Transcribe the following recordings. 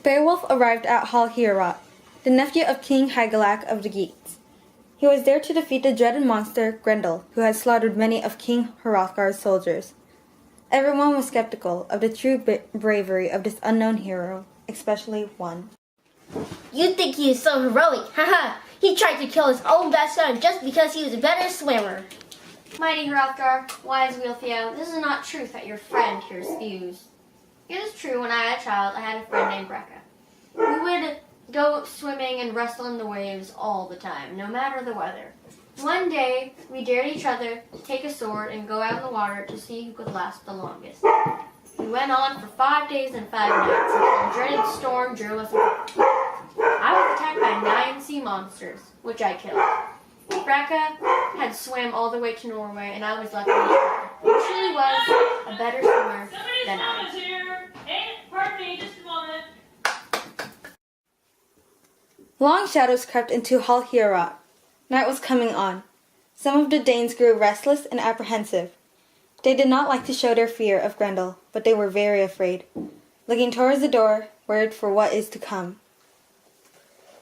Beowulf arrived at Hall Heorot, the nephew of King Hygelac of the Geats. He was there to defeat the dreaded monster Grendel, who had slaughtered many of King Hrothgar's soldiers. Everyone was skeptical of the true bravery of this unknown hero, especially one. You think he is so heroic, haha! He tried to kill his own best friend just because he was a better swimmer. Mighty Hrothgar, wise Wealhtheow, this is not truth that your friend here spews. It is true, when I was a child, I had a friend named Brecca. We would go swimming and wrestle in the waves all the time, no matter the weather. One day, we dared each other to take a sword and go out in the water to see who could last the longest. We went on for 5 days and 5 nights until a dreaded storm drove us apart. I was attacked by 9 sea monsters, which I killed. Brecca had swam all the way to Norway, and I was lucky to He truly was a better swimmer than I. Here. Hey, pardon me, just a moment. Long shadows crept into Hall Heorot. Night was coming on. Some of the Danes grew restless and apprehensive. They did not like to show their fear of Grendel, but they were very afraid, looking towards the door, worried for what is to come.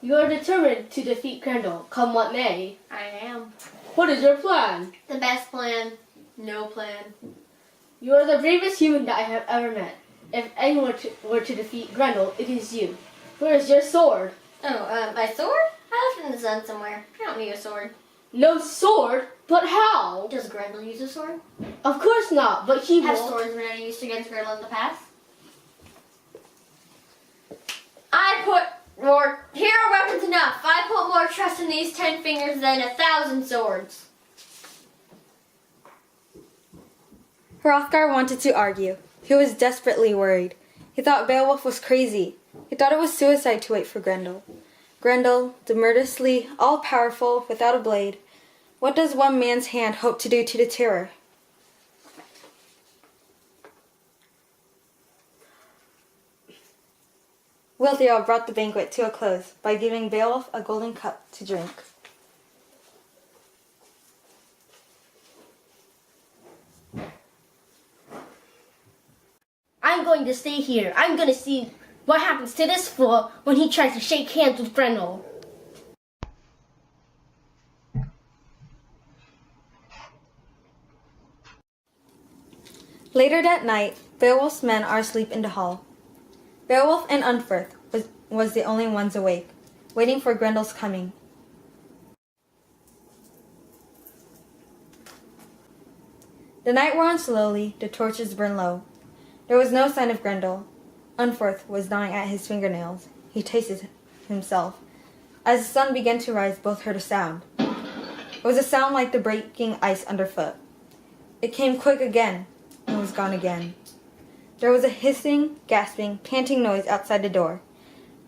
You are determined to defeat Grendel, come what may. I am. What is your plan? The best plan. No plan. You are the bravest human that I have ever met. If anyone were to defeat Grendel, it is you. Where is your sword? Oh, my sword? I left it in the sun somewhere. I don't need a sword. No sword? But how? Does Grendel use a sword? Of course not, but he Have will. swords been any used against Grendel in the past? I put more hero weapons enough. I put more trust in these 10 fingers than 1,000 swords. Hrothgar wanted to argue. He was desperately worried. He thought Beowulf was crazy. He thought it was suicide to wait for Grendel. Grendel, the murderously all-powerful, without a blade. What does one man's hand hope to do to the terror? Wealhtheow brought the banquet to a close by giving Beowulf a golden cup to drink. I'm going to stay here. I'm going to see what happens to this fool when he tries to shake hands with Grendel. Later that night, Beowulf's men are asleep in the hall. Beowulf and Unferth was the only ones awake, waiting for Grendel's coming. The night wore on slowly, the torches burned low. There was no sign of Grendel. Unferth was gnawing at his fingernails. He tasted himself. As the sun began to rise, both heard a sound. It was a sound like the breaking ice underfoot. It came quick again, and was gone again. There was a hissing, gasping, panting noise outside the door,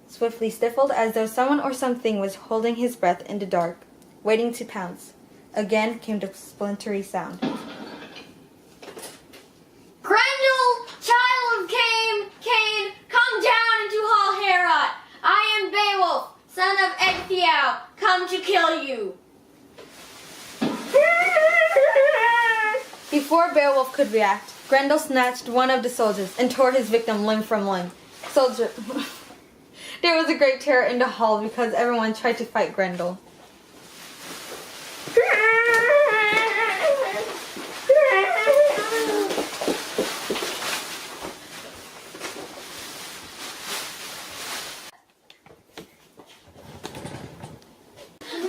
swiftly stifled as though someone or something was holding his breath in the dark, waiting to pounce. Again came the splintery sound. Grendel, child of Cain, come down into Hall Heorot. I am Beowulf, son of Ecgtheow, come to kill you. Before Beowulf could react, Grendel snatched one of the soldiers and tore his victim limb from limb. There was a great terror in the hall because everyone tried to fight Grendel.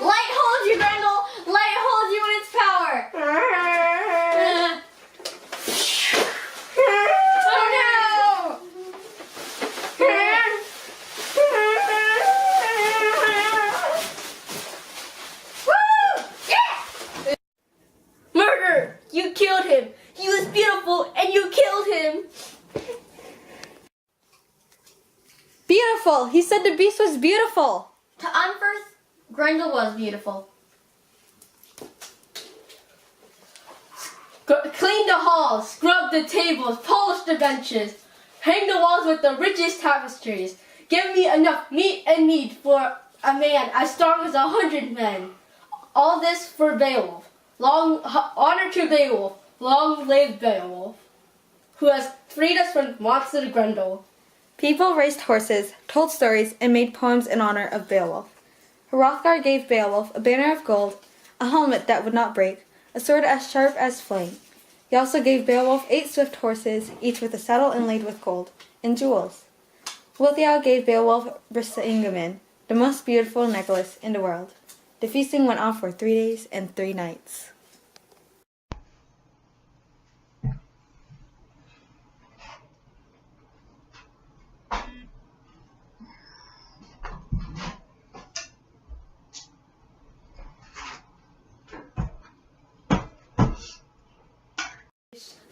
Light holds you, Grendel. Light holds you in its power. Oh no! Woo! Yeah! Murder! You killed him! He was beautiful and you killed him! Beautiful! He said the beast was beautiful! To Unferth, Grendel was beautiful. Clean the halls, scrub the tables, polish the benches, hang the walls with the richest tapestries. Give me enough meat and meat for a man as strong as 100 men. All this for Beowulf. Long honor to Beowulf. Long live Beowulf, who has freed us from monster Grendel. People raced horses, told stories, and made poems in honor of Beowulf. Hrothgar gave Beowulf a banner of gold, a helmet that would not break, a sword as sharp as flame. He also gave Beowulf 8 swift horses, each with a saddle inlaid with gold, and jewels. Wilthiow gave Beowulf Brisingamen, the most beautiful necklace in the world. The feasting went on for 3 days and 3 nights.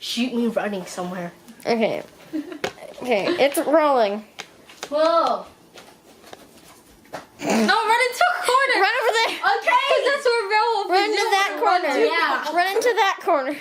Shoot me running somewhere. Okay. Okay, it's rolling. Whoa. No, run into a corner! Run over there. Okay. That's where Beowulf Run into that corner. Yeah. Run into that corner.